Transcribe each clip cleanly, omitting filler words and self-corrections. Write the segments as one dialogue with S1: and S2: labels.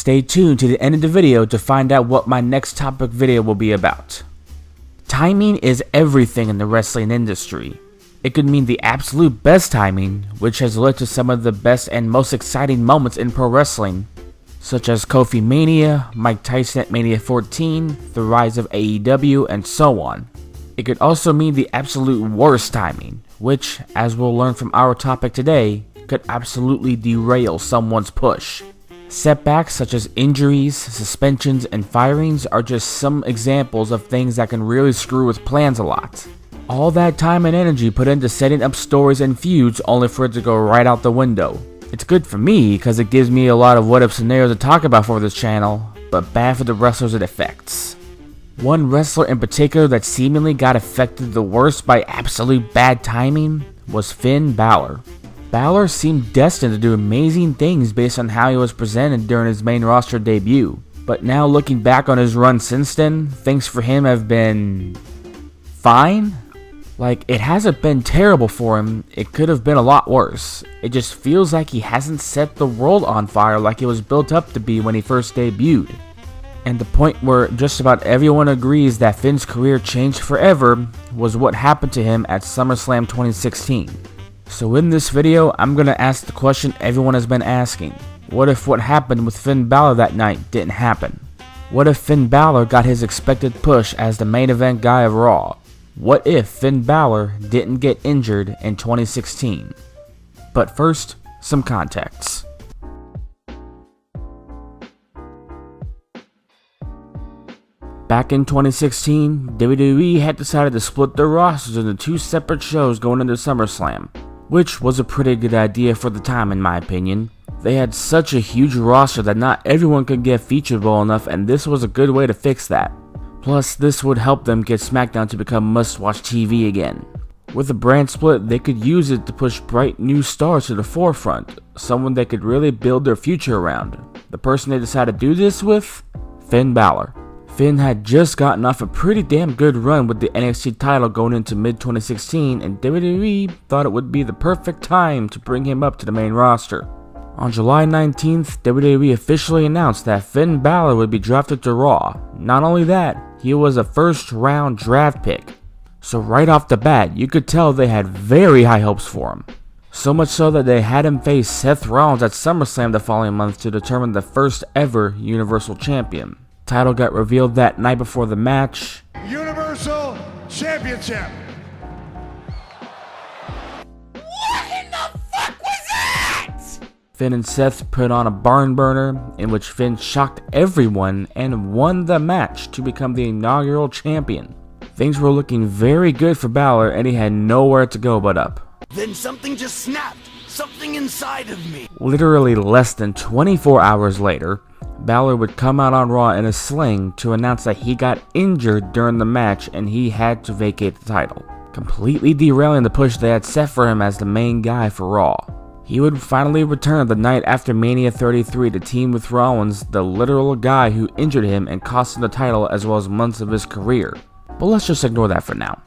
S1: Stay tuned to the end of the video to find out what my next topic video will be about. Timing is everything in the wrestling industry. It could mean the absolute best timing, which has led to some of the best and most exciting moments in pro wrestling, such as Kofi Mania, Mike Tyson at Mania 14, the rise of AEW, and so on. It could also mean the absolute worst timing, which, as we'll learn from our topic today, could absolutely derail someone's push. Setbacks such as injuries, suspensions, and firings are just some examples of things that can really screw with plans a lot. All that time and energy put into setting up stories and feuds only for it to go right out the window. It's good for me because it gives me a lot of what if scenarios to talk about for this channel, but bad for the wrestlers it affects. One wrestler in particular that seemingly got affected the worst by absolute bad timing was Finn Balor. Balor seemed destined to do amazing things based on how he was presented during his main roster debut, but now looking back on his run since then, things for him have been fine. Like, it hasn't been terrible for him, it could have been a lot worse. It just feels like he hasn't set the world on fire like it was built up to be when he first debuted. And the point where just about everyone agrees that Finn's career changed forever was what happened to him at SummerSlam 2016. So in this video, I'm gonna ask the question everyone has been asking. What if what happened with Finn Balor that night didn't happen? What if Finn Balor got his expected push as the main event guy of Raw? What if Finn Balor didn't get injured in 2016? But first, some context. Back in 2016, WWE had decided to split their rosters into two separate shows going into SummerSlam, which was a pretty good idea for the time in my opinion. They had such a huge roster that not everyone could get featured well enough, and this was a good way to fix that. Plus, this would help them get SmackDown to become must-watch TV again. With a brand split, they could use it to push bright new stars to the forefront, someone they could really build their future around. The person they decided to do this with? Finn Balor. Finn had just gotten off a pretty damn good run with the NXT title going into mid-2016, and WWE thought it would be the perfect time to bring him up to the main roster. On July 19th, WWE officially announced that Finn Balor would be drafted to Raw. Not only that, he was a first-round draft pick. So right off the bat, you could tell they had very high hopes for him. So much so that they had him face Seth Rollins at SummerSlam the following month to determine the first ever Universal Champion. Title got revealed that night before the match.
S2: Universal Championship.
S1: Finn and Seth put on a barn burner in which Finn shocked everyone and won the match to become the inaugural champion. Things were looking very good for Balor and he had nowhere to go but up.
S3: Then something just snapped. Something inside of me.
S1: Literally less than 24 hours later, Balor would come out on Raw in a sling to announce that he got injured during the match and he had to vacate the title, completely derailing the push they had set for him as the main guy for Raw. He would finally return the night after Mania 33 to team with Rollins, the literal guy who injured him and cost him the title as well as months of his career. But let's just ignore that for now.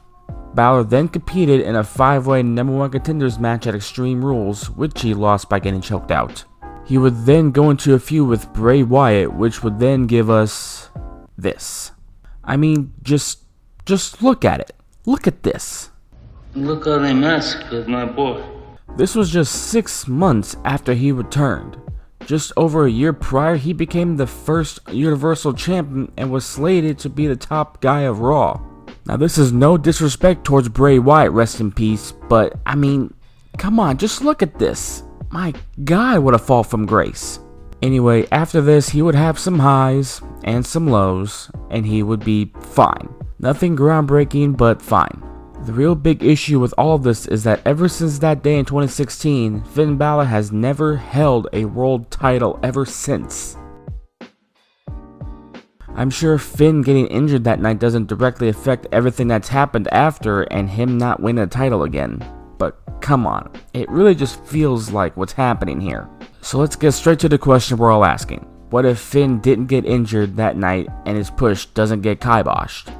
S1: Balor then competed in a 5-way #1 contenders match at Extreme Rules, which he lost by getting choked out. He would then go into a feud with Bray Wyatt, which would then give us this. I mean, just look at it. Look at this.
S4: Look how they massacred my boy.
S1: This was just 6 months after he returned. Just over a year prior, he became the first Universal Champion and was slated to be the top guy of Raw. Now this is no disrespect towards Bray Wyatt, rest in peace, but I mean, come on, just look at this. My God, what a fall from grace. Anyway, after this, he would have some highs and some lows, and he would be fine. Nothing groundbreaking, but fine. The real big issue with all of this is that ever since that day in 2016, Finn Balor has never held a world title ever since. I'm sure Finn getting injured that night doesn't directly affect everything that's happened after and him not winning a title again. But come on, it really just feels like what's happening here. So let's get straight to the question we're all asking. What if Finn didn't get injured that night and his push doesn't get kiboshed?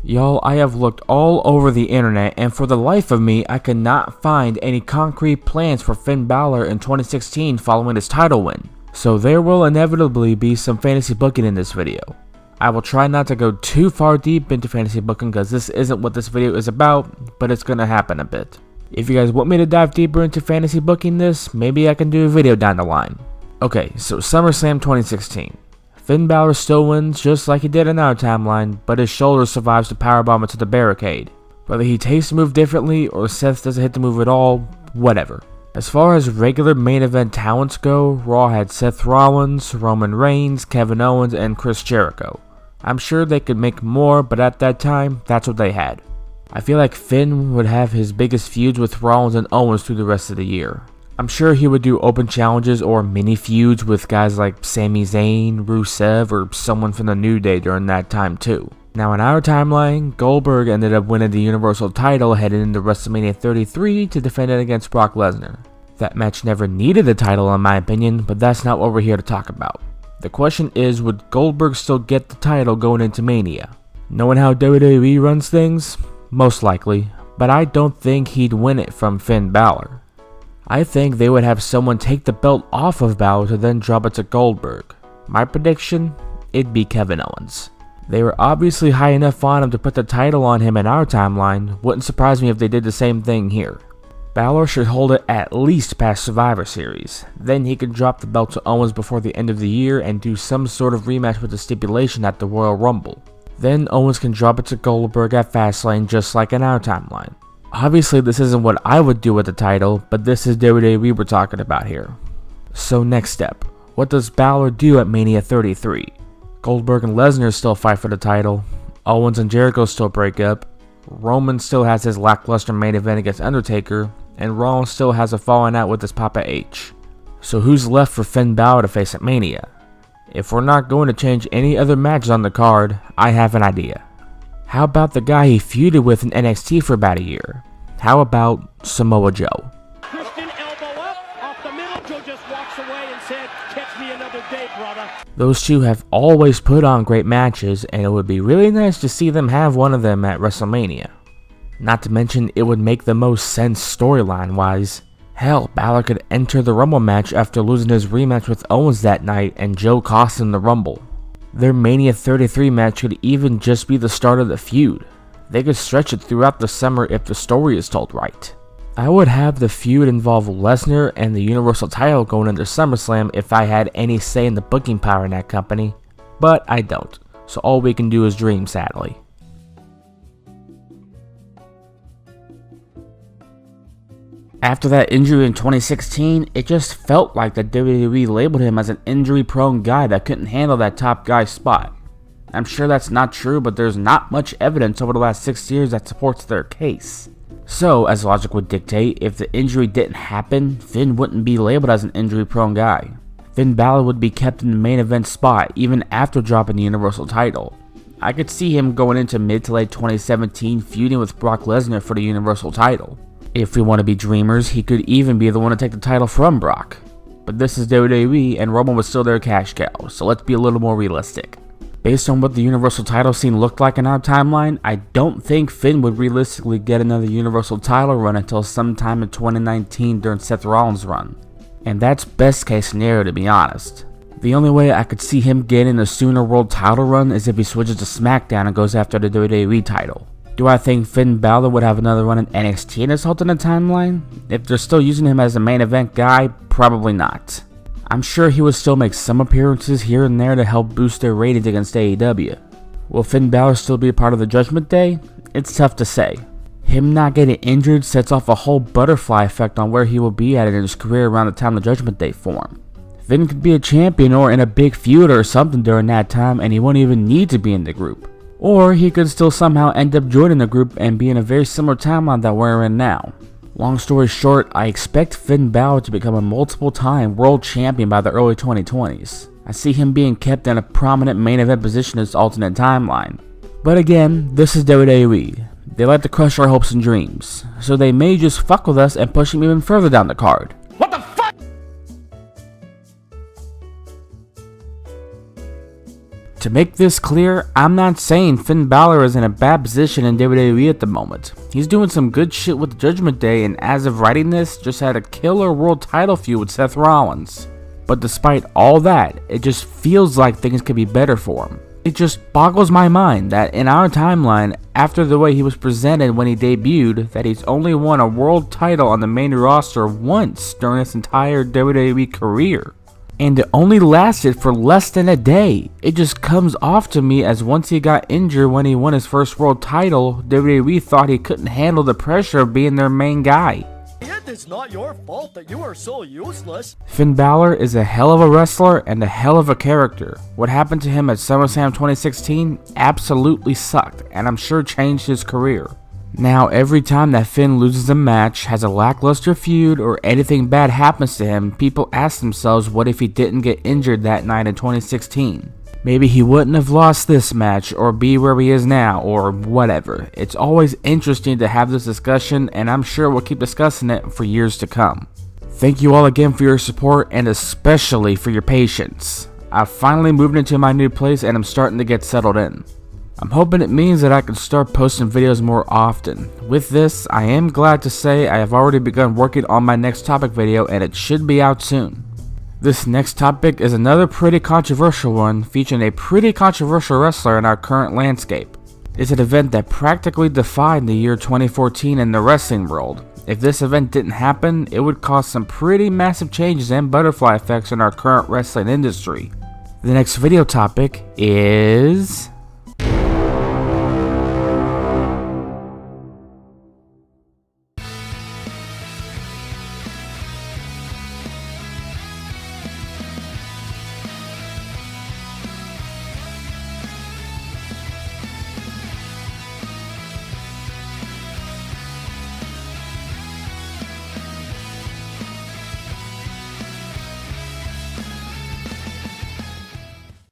S1: Y'all, I have looked all over the internet, and for the life of me, I cannot find any concrete plans for Finn Balor in 2016 following his title win. So there will inevitably be some fantasy booking in this video. I will try not to go too far deep into fantasy booking because this isn't what this video is about, but it's gonna happen a bit. If you guys want me to dive deeper into fantasy booking this, maybe I can do a video down the line. Okay, so SummerSlam 2016. Finn Balor still wins just like he did in our timeline, but his shoulder survives the powerbomb into the barricade. Whether he takes the move differently or Seth doesn't hit the move at all, whatever. As far as regular main event talents go, Raw had Seth Rollins, Roman Reigns, Kevin Owens, and Chris Jericho. I'm sure they could make more, but at that time, that's what they had. I feel like Finn would have his biggest feuds with Rollins and Owens through the rest of the year. I'm sure he would do open challenges or mini feuds with guys like Sami Zayn, Rusev, or someone from the New Day during that time too. Now in our timeline, Goldberg ended up winning the Universal title heading into WrestleMania 33 to defend it against Brock Lesnar. That match never needed the title in my opinion, but that's not what we're here to talk about. The question is, would Goldberg still get the title going into Mania? Knowing how WWE runs things, most likely, but I don't think he'd win it from Finn Balor. I think they would have someone take the belt off of Balor to then drop it to Goldberg. My prediction? It'd be Kevin Owens. They were obviously high enough on him to put the title on him in our timeline. Wouldn't surprise me if they did the same thing here. Balor should hold it at least past Survivor Series. Then he could drop the belt to Owens before the end of the year and do some sort of rematch with the stipulation at the Royal Rumble. Then Owens can drop it to Goldberg at Fastlane just like in our timeline. Obviously this isn't what I would do with the title, but this is WWE we're talking about here. So next step, what does Balor do at Mania 33? Goldberg and Lesnar still fight for the title, Owens and Jericho still break up, Roman still has his lackluster main event against Undertaker, and Rollins still has a falling out with his Papa H. So who's left for Finn Balor to face at Mania? If we're not going to change any other matches on the card, I have an idea. How about the guy he feuded with in NXT for about a year? How about Samoa Joe?
S5: Christian elbow up, off the middle, Joe just walks away and said, catch me another day, brother.
S1: Those two have always put on great matches, and it would be really nice to see them have one of them at WrestleMania. Not to mention, it would make the most sense storyline-wise. Hell, Balor could enter the Rumble match after losing his rematch with Owens that night, and Joe cost him the Rumble. Their Mania 33 match could even just be the start of the feud. They could stretch it throughout the summer if the story is told right. I would have the feud involve Lesnar and the Universal title going into SummerSlam if I had any say in the booking power in that company, but I don't, so all we can do is dream sadly. After that injury in 2016, it just felt like that WWE labeled him as an injury-prone guy that couldn't handle that top guy spot. I'm sure that's not true, but there's not much evidence over the last 6 years that supports their case. So, as logic would dictate, if the injury didn't happen, Finn wouldn't be labeled as an injury-prone guy. Finn Balor would be kept in the main event spot even after dropping the Universal title. I could see him going into mid to late 2017 feuding with Brock Lesnar for the Universal title. If we want to be dreamers, he could even be the one to take the title from Brock. But this is WWE and Roman was still their cash cow, so let's be a little more realistic. Based on what the Universal title scene looked like in our timeline, I don't think Finn would realistically get another Universal title run until sometime in 2019 during Seth Rollins' run. And that's best case scenario to be honest. The only way I could see him getting a sooner world title run is if he switches to SmackDown and goes after the WWE title. Do I think Finn Balor would have another run in NXT in his alternate timeline? If they're still using him as a main event guy, probably not. I'm sure he would still make some appearances here and there to help boost their ratings against AEW. Will Finn Balor still be a part of the Judgment Day? It's tough to say. Him not getting injured sets off a whole butterfly effect on where he will be at in his career around the time the Judgment Day form. Finn could be a champion or in a big feud or something during that time and he won't even need to be in the group. Or he could still somehow end up joining the group and be in a very similar timeline that we're in now. Long story short, I expect Finn Balor to become a multiple-time world champion by the early 2020s. I see him being kept in a prominent main event position in his alternate timeline. But again, this is WWE. They like to crush our hopes and dreams, so they may just fuck with us and push him even further down the card.
S5: What the fuck?
S1: To make this clear, I'm not saying Finn Balor is in a bad position in WWE at the moment. He's doing some good shit with Judgment Day, and as of writing this, just had a killer world title feud with Seth Rollins. But despite all that, it just feels like things could be better for him. It just boggles my mind that in our timeline, after the way he was presented when he debuted, that he's only won a world title on the main roster once during his entire WWE career. And it only lasted for less than a day. It just comes off to me as once he got injured when he won his first world title, WWE thought he couldn't handle the pressure of being their main guy.
S6: It's not your fault that you are so useless.
S1: Finn Balor is a hell of a wrestler and a hell of a character. What happened to him at SummerSlam 2016 absolutely sucked, and I'm sure changed his career. Now, every time that Finn loses a match, has a lackluster feud, or anything bad happens to him, people ask themselves what if he didn't get injured that night in 2016. Maybe he wouldn't have lost this match, or be where he is now, or whatever. It's always interesting to have this discussion, and I'm sure we'll keep discussing it for years to come. Thank you all again for your support, and especially for your patience. I've finally moved into my new place, and I'm starting to get settled in. I'm hoping it means that I can start posting videos more often. With this, I am glad to say I have already begun working on my next topic video, and it should be out soon. This next topic is another pretty controversial one, featuring a pretty controversial wrestler in our current landscape. It's an event that practically defined the year 2014 in the wrestling world. If this event didn't happen, it would cause some pretty massive changes and butterfly effects in our current wrestling industry. The next video topic is